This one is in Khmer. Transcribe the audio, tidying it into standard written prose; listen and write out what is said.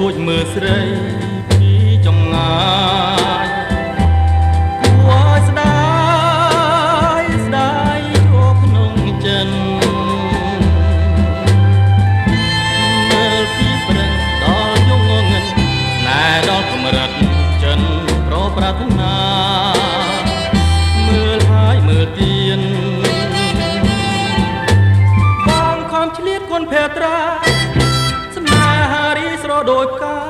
ួចមើលស្រីពីចម្ងាយគួរឲ្យស្ដាយស្ដាយចូលក្នុងចិនមើលពីព្រឹងដល់យងងឹងណែដល់កម្រិតចិនប្រប្រាថ្នាមើលហើយមើលទៀតបងខំឆ្លៀតគុណភេត្រាស្នេហារីស្រដូចកា